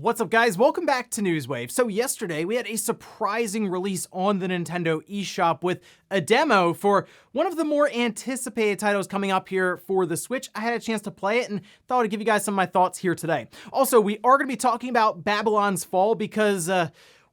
What's up, guys? Welcome back to Newswave. So yesterday we had a surprising release on the Nintendo eShop with a demo for one of the more anticipated titles coming up here for the Switch. I had a chance to play it and thought I'd give you guys some of my thoughts here today. Also, we are going to be talking about Babylon's Fall because,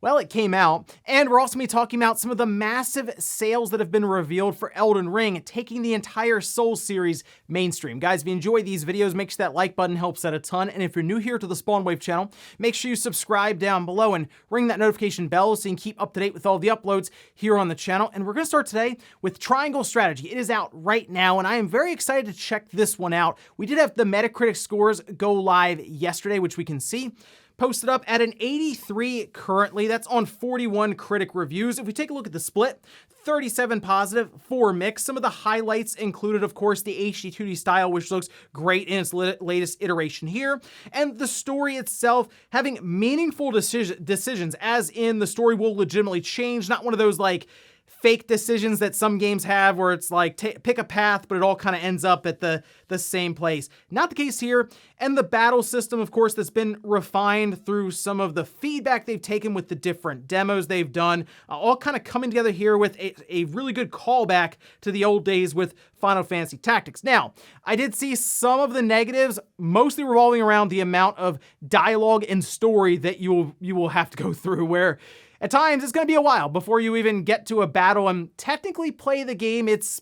well, it came out, and we're also going to be talking about some of the massive sales that have been revealed for Elden Ring, taking the entire Souls series mainstream. Guys, if you enjoy these videos, make sure that like button helps out a ton, and if you're new here to the Spawnwave channel, make sure you subscribe down below and ring that notification bell so you can keep up to date with all the uploads here on the channel. And we're going to start today with Triangle Strategy. It is out right now, and I am very excited to check this one out. We did have the Metacritic scores go live yesterday, which we can see. Posted up at an 83 currently. That's on 41 critic reviews. If we take a look at the split, 37 positive, 4 mixed. Some of the highlights included, of course, the HD 2D style, which looks great in its latest iteration here. And the story itself having meaningful decisions, as in the story will legitimately change. Not one of those like fake decisions that some games have where it's like pick a path, but it all kind of ends up at the same place. Not the case here. And the battle system, of course, that's been refined through some of the feedback they've taken with the different demos they've done, all kind of coming together here with a really good callback to the old days with Final Fantasy Tactics. Now, I did see some of the negatives, mostly revolving around the amount of dialogue and story that you will have to go through, where at times, it's going to be a while before you even get to a battle and technically play the game. It's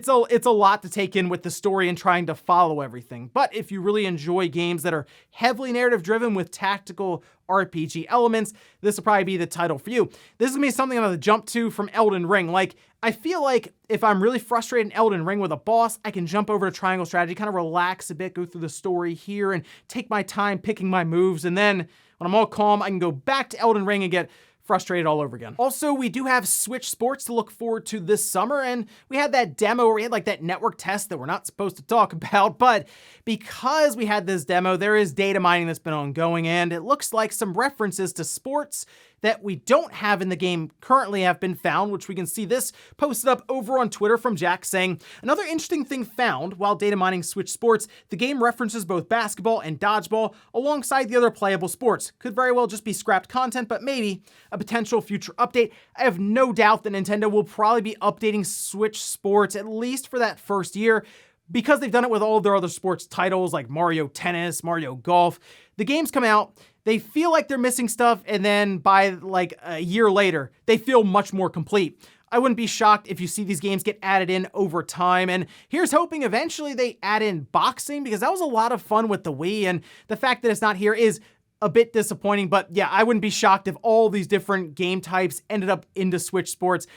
a lot to take in with the story and trying to follow everything. But if you really enjoy games that are heavily narrative driven with tactical RPG elements, this will probably be the title for you. This is going to be something I'm going to jump to from Elden Ring. Like, I feel like if I'm really frustrated in Elden Ring with a boss, I can jump over to Triangle Strategy, kind of relax a bit, go through the story here and take my time picking my moves. And then when I'm all calm, I can go back to Elden Ring and get frustrated all over again. Also, we do have Switch Sports to look forward to this summer, and we had that demo where we had like that network test that we're not supposed to talk about, but because we had this demo, there is data mining that's been ongoing, and it looks like some references to sports that we don't have in the game currently have been found, which we can see this posted up over on Twitter from Jack saying, another interesting thing found while data mining Switch Sports, the game references both basketball and dodgeball alongside the other playable sports. Could very well just be scrapped content, but maybe a potential future update. I have no doubt that Nintendo will probably be updating Switch Sports at least for that first year, because they've done it with all of their other sports titles like Mario Tennis, Mario Golf. The games come out, they feel like they're missing stuff, and then by like a year later, they feel much more complete. I wouldn't be shocked if you see these games get added in over time, and here's hoping eventually they add in boxing, because that was a lot of fun with the Wii, and the fact that it's not here is a bit disappointing, but yeah, I wouldn't be shocked if all these different game types ended up into Switch Sports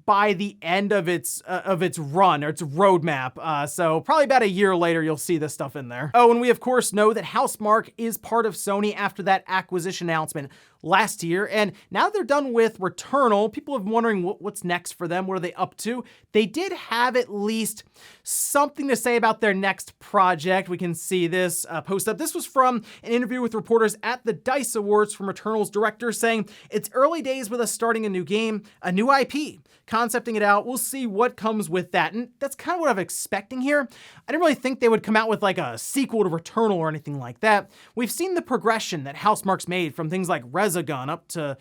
by the end of its run or its roadmap. So probably about a year later, you'll see this stuff in there. Oh, and we of course know that Housemarque is part of Sony after that acquisition announcement last year, and now that they're done with Returnal, people have been wondering what's next for them. What are they up to? They did have at least something to say about their next project. We can see this post up. This was from an interview with reporters at the DICE Awards from Returnal's director saying, it's early days with us starting a new game, a new IP, concepting it out. We'll see what comes with that. And that's kind of what I'm expecting here. I didn't really think they would come out with like a sequel to Returnal or anything like that. We've seen the progression that Housemarque's made from things like Resogun up to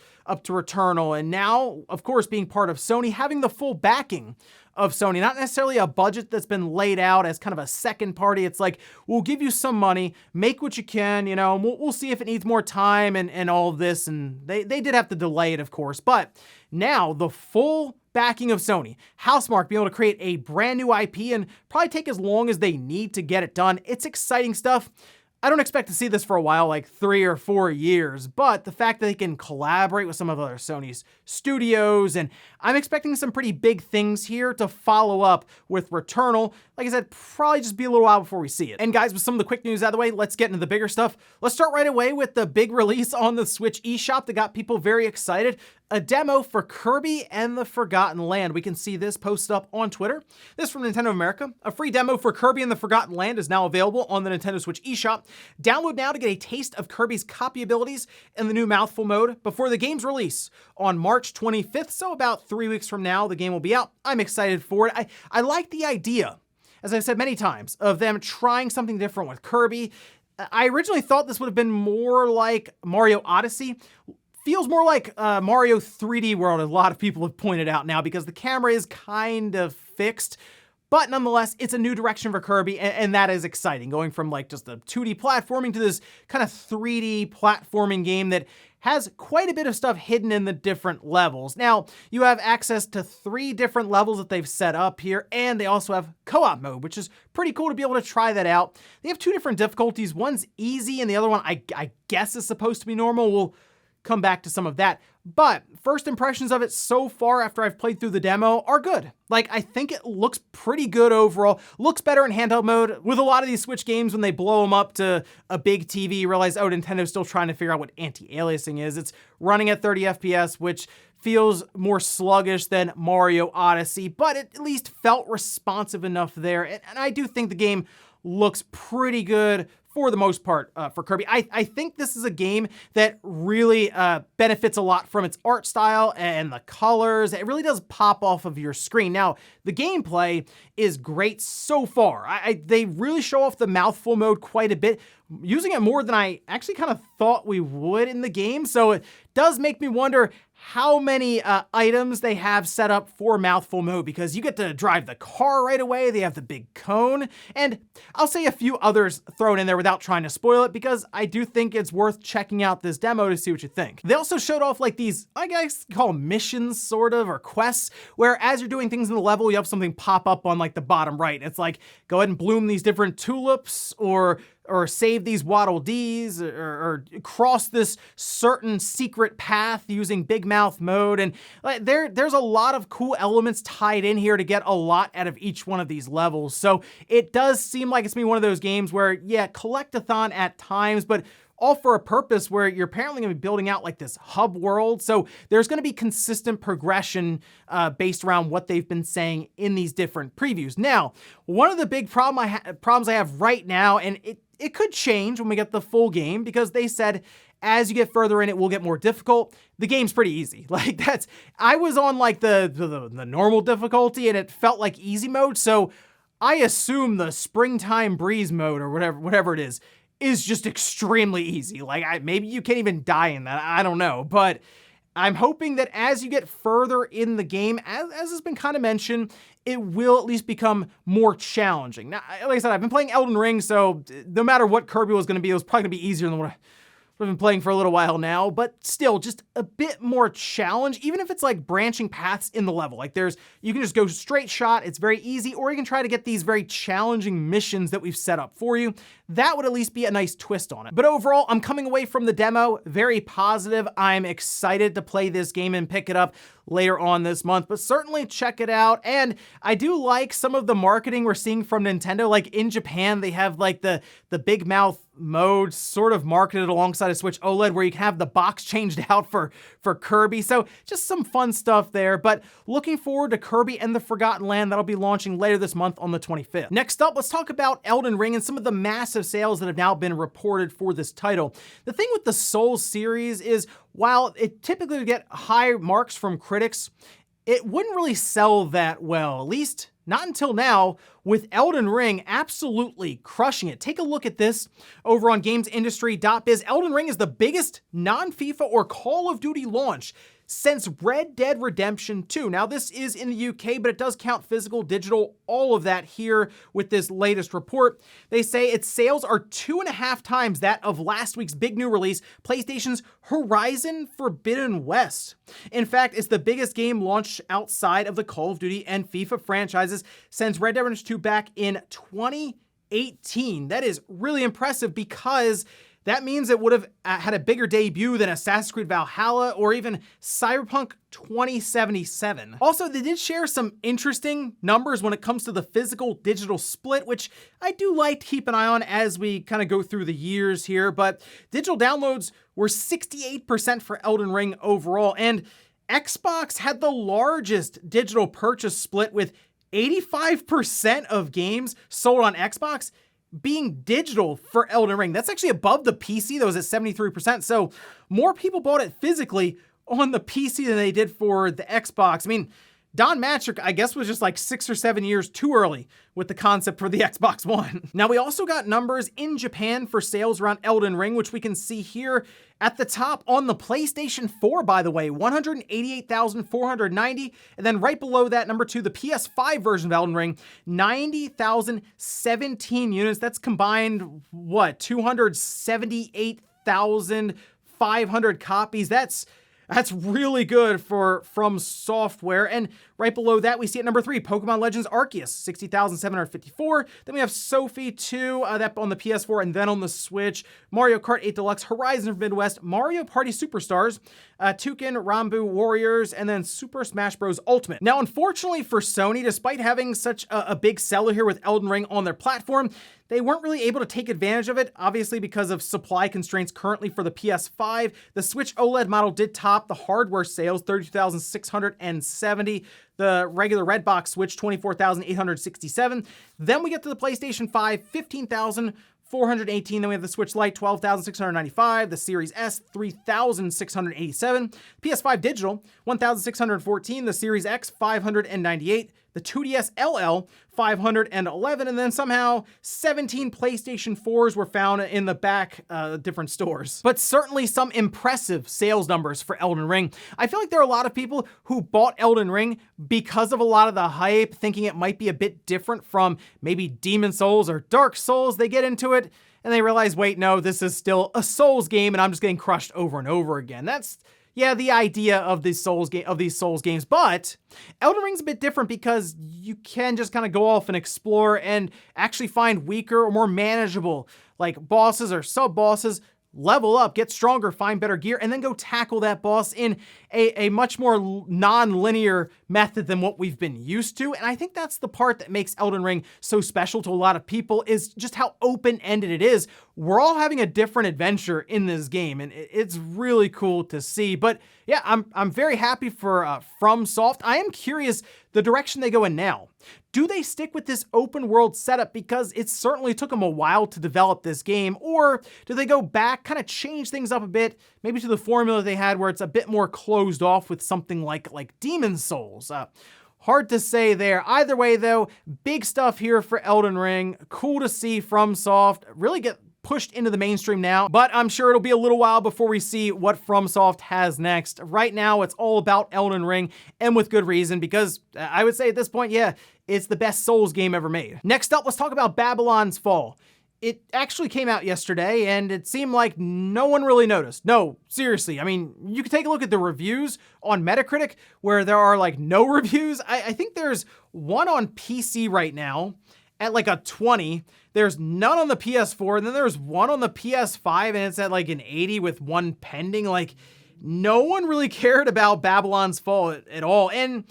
Returnal, and now, of course, being part of Sony, having the full backing of Sony, not necessarily a budget that's been laid out as kind of a second party. It's like, we'll give you some money, make what you can, you know, and we'll see if it needs more time and all of this. And they did have to delay it, of course, but now the full backing of Sony, Housemarque being able to create a brand new IP and probably take as long as they need to get it done. It's exciting stuff. I don't expect to see this for a while, like 3 or 4 years, but the fact that they can collaborate with some of other Sony's studios, and I'm expecting some pretty big things here to follow up with Returnal. Like I said, probably just be a little while before we see it. And guys, with some of the quick news out of the way, let's get into the bigger stuff. Let's start right away with the big release on the Switch eShop that got people very excited. A demo for Kirby and the Forgotten Land. We can see this posted up on Twitter. This from Nintendo America. A free demo for Kirby and the Forgotten Land is now available on the Nintendo Switch eShop. Download now to get a taste of Kirby's copy abilities in the new Mouthful mode before the game's release on March 25th. So about 3 weeks from now, the game will be out. I'm excited for it. I like the idea, as I've said many times, of them trying something different with Kirby. I originally thought this would have been more like Mario Odyssey. Feels more like Mario 3D World, a lot of people have pointed out now, because the camera is kind of fixed. But nonetheless, it's a new direction for Kirby, and that is exciting. Going from like just a 2D platforming to this kind of 3D platforming game that has quite a bit of stuff hidden in the different levels. Now, you have access to 3 different levels that they've set up here, and they also have co-op mode, which is pretty cool to be able to try that out. They have 2 different difficulties. One's easy, and the other one I guess is supposed to be normal. We'll come back to some of that. But first impressions of it so far after I've played through the demo are good. Like, I think it looks pretty good overall. Looks better in handheld mode. With a lot of these Switch games, when they blow them up to a big TV, you realize, oh, Nintendo's still trying to figure out what anti-aliasing is. It's running at 30 FPS, which feels more sluggish than Mario Odyssey, but it at least felt responsive enough there. And I do think the game looks pretty good for the most part for Kirby. I think this is a game that really benefits a lot from its art style and the colors. It really does pop off of your screen. Now, the gameplay is great so far. They really show off the mouthful mode quite a bit, using it more than I actually kind of thought we would in the game. So it does make me wonder how many items they have set up for mouthful mode, because you get to drive the car right away. They have the big cone, and I'll say a few others thrown in there without trying to spoil it, because I do think it's worth checking out this demo to see what you think. They also showed off like these, I guess, call them missions sort of, or quests, where as you're doing things in the level, you have something pop up on like the bottom right. It's like, go ahead and bloom these different tulips, or save these Waddle Dees, or cross this certain secret path using Big Mouth mode. And there's a lot of cool elements tied in here to get a lot out of each one of these levels. So it does seem like it's gonna be one of those games where, yeah, collect-a-thon at times, but all for a purpose where you're apparently gonna be building out like this hub world. So there's gonna be consistent progression based around what they've been saying in these different previews. Now, one of the big problems I have right now, and it could change when we get the full game, because they said as you get further in, it will get more difficult. The game's pretty easy. Like, I was on like the normal difficulty, and it felt like easy mode. So I assume the springtime breeze mode, or whatever it is just extremely easy. Like, maybe you can't even die in that. I don't know, but I'm hoping that as you get further in the game, as has been kind of mentioned, it will at least become more challenging. Now, like I said, I've been playing Elden Ring, so no matter what Kirby was going to be, it was probably going to be easier than what I've been playing for a little while now, but still just a bit more challenge, even if it's like branching paths in the level. Like, you can just go straight shot, it's very easy, or you can try to get these very challenging missions that we've set up for you. That would at least be a nice twist on it. But overall, I'm coming away from the demo very positive. I'm excited to play this game and pick it up later on this month, but certainly check it out. And I do like some of the marketing we're seeing from Nintendo. Like, in Japan, they have like the Big Mouth mode sort of marketed alongside a Switch OLED, where you can have the box changed out for Kirby. So just some fun stuff there, but looking forward to Kirby and the Forgotten Land. That'll be launching later this month on the 25th. Next up, let's talk about Elden Ring and some of the massive sales that have now been reported for this title. The thing with the Souls series is, while it typically would get high marks from critics, it wouldn't really sell that well, at least not until now, with Elden Ring absolutely crushing it. Take a look at this over on gamesindustry.biz. Elden Ring is the biggest non-FIFA or Call of Duty launch since Red Dead Redemption 2. Now, this is in the UK, but it does count physical, digital, all of that here with this latest report. They say its sales are 2.5 times that of last week's big new release, PlayStation's Horizon Forbidden West. In fact, it's the biggest game launched outside of the Call of Duty and FIFA franchises since Red Dead Redemption 2 back in 2018. That is really impressive, because that means it would have had a bigger debut than Assassin's Creed Valhalla or even Cyberpunk 2077. Also, they did share some interesting numbers when it comes to the physical digital split, which I do like to keep an eye on as we kind of go through the years here. But digital downloads were 68% for Elden Ring overall, and Xbox had the largest digital purchase split, with 85% of games sold on Xbox being digital for Elden Ring. That's actually above the PC that was at 73%. So more people bought it physically on the PC than they did for the Xbox. I mean, Don Matrick, I guess, was just like 6 or 7 years too early with the concept for the Xbox One. Now, we also got numbers in Japan for sales around Elden Ring, which we can see here at the top on the PlayStation 4, by the way, 188,490. And then right below that, number 2, the PS5 version of Elden Ring, 90,017 units. That's combined, what, 278,500 copies. That's really good for From Software. And right below that, we see at number 3, Pokemon Legends Arceus, 60,754. Then we have Sophie 2, that on the PS4 and then on the Switch. Mario Kart 8 Deluxe, Horizon of Midwest, Mario Party Superstars, Toucan Rambu Warriors, and then Super Smash Bros. Ultimate. Now, unfortunately for Sony, despite having such a big seller here with Elden Ring on their platform, they weren't really able to take advantage of it, obviously because of supply constraints currently for the PS5. The Switch OLED model did top the hardware sales, 32,670. The regular red box Switch, 24,867. Then we get to the PlayStation 5, 15,418. Then we have the Switch Lite, 12,695. The Series S, 3,687. PS5 Digital, 1,614. The Series X, 598. The 2DS LL, 511, and then somehow 17 PlayStation 4s were found in the back different stores. But certainly some impressive sales numbers for Elden Ring. I feel like there are a lot of people who bought Elden Ring because of a lot of the hype, thinking it might be a bit different from maybe Demon Souls or Dark Souls. They get into it and they realize, wait, no, this is still a Souls game and I'm just getting crushed over and over again. That's the idea of these Souls games, but Elden Ring's a bit different because you can just kind of go off and explore and actually find weaker or more manageable, like bosses or sub-bosses, level up, get stronger, find better gear, and then go tackle that boss in a much more non-linear method than what we've been used to. And I think that's the part that makes Elden Ring so special to a lot of people, is just how open-ended it is. We're all having a different adventure in this game, and it's really cool to see. But yeah, I'm very happy for FromSoft. I am curious the direction they go in now. Do they stick with this open world setup because it certainly took them a while to develop this game, or do they go back, kind of change things up a bit, maybe to the formula they had where it's a bit more closed off with something like Demon Souls? Hard to say there. Either way though, big stuff here for Elden Ring. Cool to see FromSoft really get pushed into the mainstream now, but I'm sure it'll be a little while before we see what FromSoft has next. Right now, it's all about Elden Ring, and with good reason, because I would say at this point, yeah, it's the best Souls game ever made. Next up, let's talk about Babylon's Fall. It actually came out yesterday, and it seemed like no one really noticed. No, seriously. I mean, you can take a look at the reviews on Metacritic, where there are like no reviews. I think there's one on PC right now at like a 20. There's none on the PS4, and then there's one on the PS5, and it's at like an 80 with one pending. Like, no one really cared about Babylon's Fall at all. And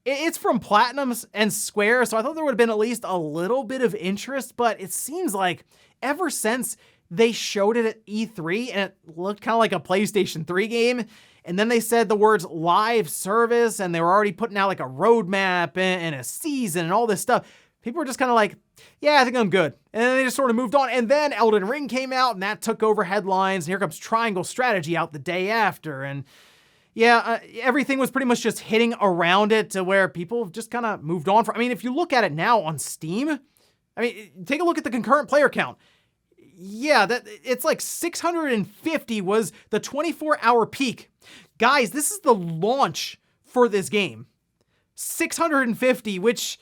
it's from Platinum and Square, so I thought there would have been at least a little bit of interest, but it seems like ever since they showed it at E3, and it looked kind of like a PlayStation 3 game, and then they said the words live service, and they were already putting out like a roadmap and a season and all this stuff, people were just kind of like, yeah, I think I'm good. And then they just sort of moved on. And then Elden Ring came out, and that took over headlines. And here comes Triangle Strategy out the day after. And yeah, everything was pretty much just hitting around it to where people just kind of moved on. I mean, if you look at it now on Steam, I mean, take a look at the concurrent player count. Yeah, it's like 650 was the 24-hour peak. Guys, this is the launch for this game. 650, which,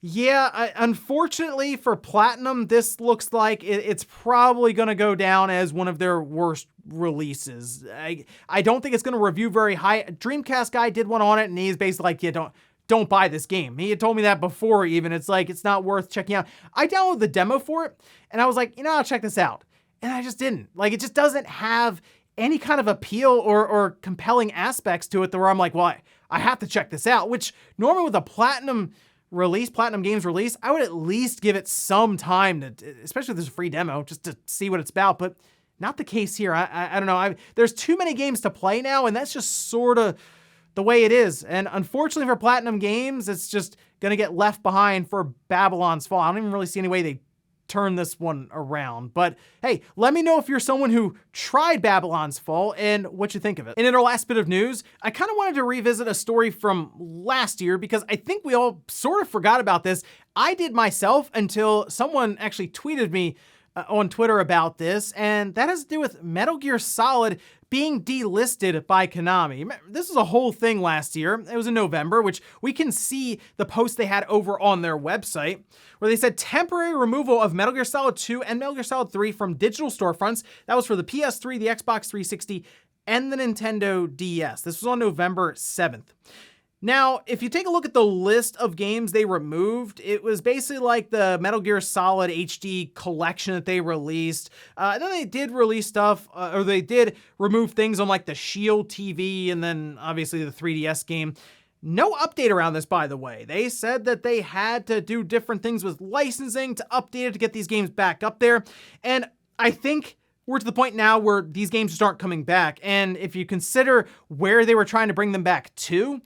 yeah, unfortunately for Platinum, this looks like it's probably going to go down as one of their worst releases. I don't think it's going to review very high. Dreamcast guy did one on it, and he's basically like, yeah, don't buy this game. He had told me that before even. It's like, it's not worth checking out. I downloaded the demo for it, and I was like, I'll check this out. And I just didn't. Like, it just doesn't have any kind of appeal or compelling aspects to it where I'm like, well, I have to check this out, which normally with a Platinum Games release, I would at least give it some time to, especially if there's a free demo, just to see what it's about, but not the case here. I don't know. There's too many games to play now, and that's just sort of the way it is. And unfortunately for Platinum Games, it's just going to get left behind for Babylon's Fall. I don't even really see any way they turn this one around. But hey, let me know if you're someone who tried Babylon's Fall and what you think of it. And in our last bit of news, I kind of wanted to revisit a story from last year because I think we all sort of forgot about this. I did myself until someone actually tweeted me on Twitter about this, and that has to do with Metal Gear Solid being delisted by Konami. This was a whole thing last year. It was in November, which we can see the post they had over on their website, where they said temporary removal of Metal Gear Solid 2 and Metal Gear Solid 3 from digital storefronts. That was for the PS3, the Xbox 360, and the Nintendo DS. This was on November 7th. Now, if you take a look at the list of games they removed, it was basically like the Metal Gear Solid HD collection that they released. And then they did release stuff, or they did remove things on like the Shield TV and then obviously the 3DS game. No update around this, by the way. They said that they had to do different things with licensing to update it to get these games back up there. And I think we're to the point now where these games just aren't coming back. And if you consider where they were trying to bring them back to,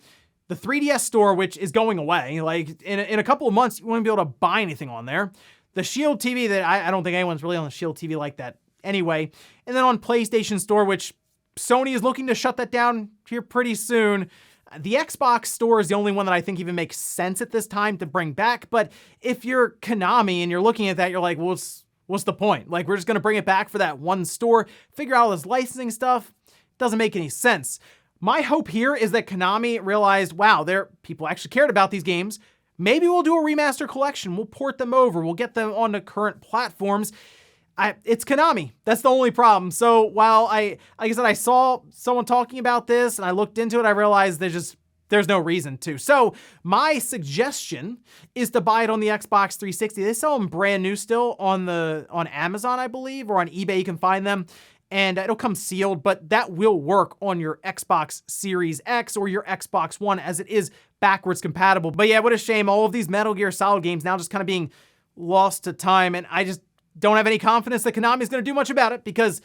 the 3DS store, which is going away, like in a couple of months, you won't be able to buy anything on there. The Shield TV that I don't think anyone's really on the Shield TV like that anyway. And then on PlayStation Store, which Sony is looking to shut that down here pretty soon. The Xbox Store is the only one that I think even makes sense at this time to bring back. But if you're Konami and you're looking at that, you're like, well, what's the point? Like, we're just going to bring it back for that one store, figure out all this licensing stuff. Doesn't make any sense. My hope here is that Konami realized, wow, people actually cared about these games. Maybe we'll do a remaster collection. We'll port them over. We'll get them onto current platforms. It's Konami. That's the only problem. So while like I said, I saw someone talking about this and I looked into it, I realized there's no reason to. So my suggestion is to buy it on the Xbox 360. They sell them brand new still on Amazon, I believe, or on eBay. You can find them. And it'll come sealed, but that will work on your Xbox Series X or your Xbox One as it is backwards compatible. But yeah, what a shame. All of these Metal Gear Solid games now just kind of being lost to time. And I just don't have any confidence that Konami is going to do much about it because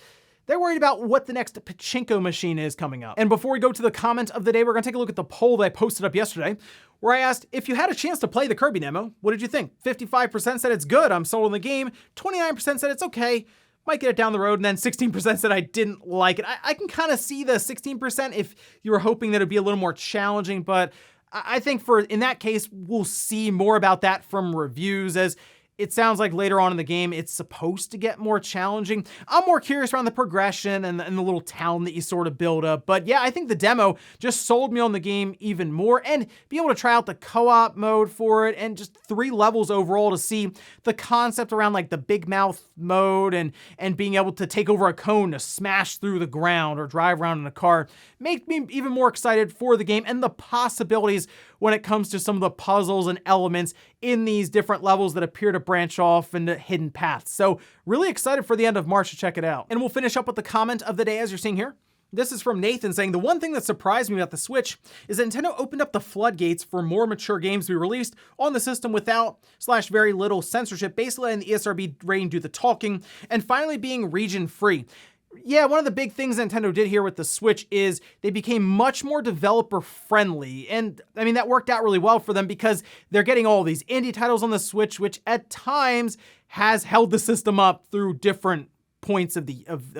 they're worried about what the next pachinko machine is coming up. And before we go to the comment of the day, we're going to take a look at the poll that I posted up yesterday, where I asked, if you had a chance to play the Kirby demo, what did you think? 55% said it's good, I'm sold on the game. 29% said it's okay, might get it down the road, and then 16% said I didn't like it. I can kind of see the 16% if you were hoping that it'd be a little more challenging, but I think in that case, we'll see more about that from reviews, as it sounds like later on in the game, it's supposed to get more challenging. I'm more curious around the progression and the little town that you sort of build up. But yeah, I think the demo just sold me on the game even more, and being able to try out the co-op mode for it and just 3 levels overall to see the concept around like the big mouth mode and being able to take over a cone to smash through the ground or drive around in a car make me even more excited for the game and the possibilities when it comes to some of the puzzles and elements in these different levels that appear to branch off into hidden paths. So really excited for the end of March to check it out. And we'll finish up with the comment of the day as you're seeing here. This is from Nathan saying, the one thing that surprised me about the Switch is that Nintendo opened up the floodgates for more mature games to be released on the system without / very little censorship, basically letting the ESRB rating do the talking, and finally being region free. Yeah, one of the big things Nintendo did here with the Switch is they became much more developer friendly. And I mean, that worked out really well for them because they're getting all these indie titles on the Switch, which at times has held the system up through different points of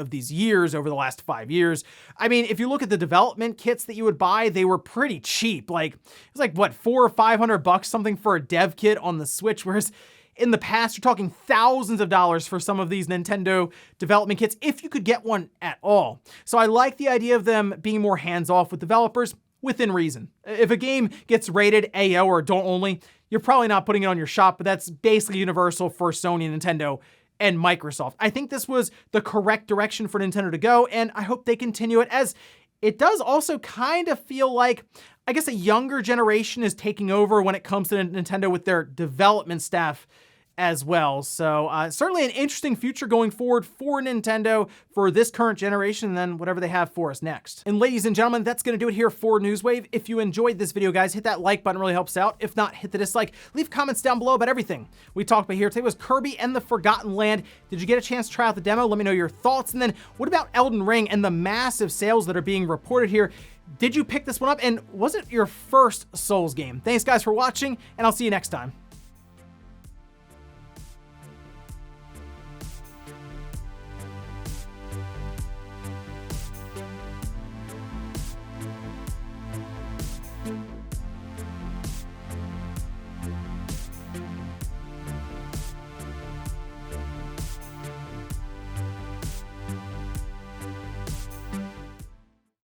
these years over the last 5 years. I mean, if you look at the development kits that you would buy, they were pretty cheap. Like, it was like, what, $400 or $500 something for a dev kit on the Switch, whereas in the past, you're talking thousands of dollars for some of these Nintendo development kits, if you could get one at all. So I like the idea of them being more hands-off with developers within reason. If a game gets rated AO or adult only, you're probably not putting it on your shop, but that's basically universal for Sony and Nintendo and Microsoft. I think this was the correct direction for Nintendo to go, and I hope they continue it, as it does also kind of feel like, I guess, a younger generation is taking over when it comes to Nintendo with their development staff as well. So certainly an interesting future going forward for Nintendo for this current generation, and then whatever they have for us next. And ladies and gentlemen, that's going to do it here for Newswave. If you enjoyed this video, guys, hit that like button, really helps out. If not, hit the dislike. Leave comments down below about everything we talked about here. Today was Kirby and the Forgotten Land. Did you get a chance to try out the demo? Let me know your thoughts. And then what about Elden Ring and the massive sales that are being reported here? Did you pick this one up? And was it your first Souls game? Thanks guys for watching, and I'll see you next time.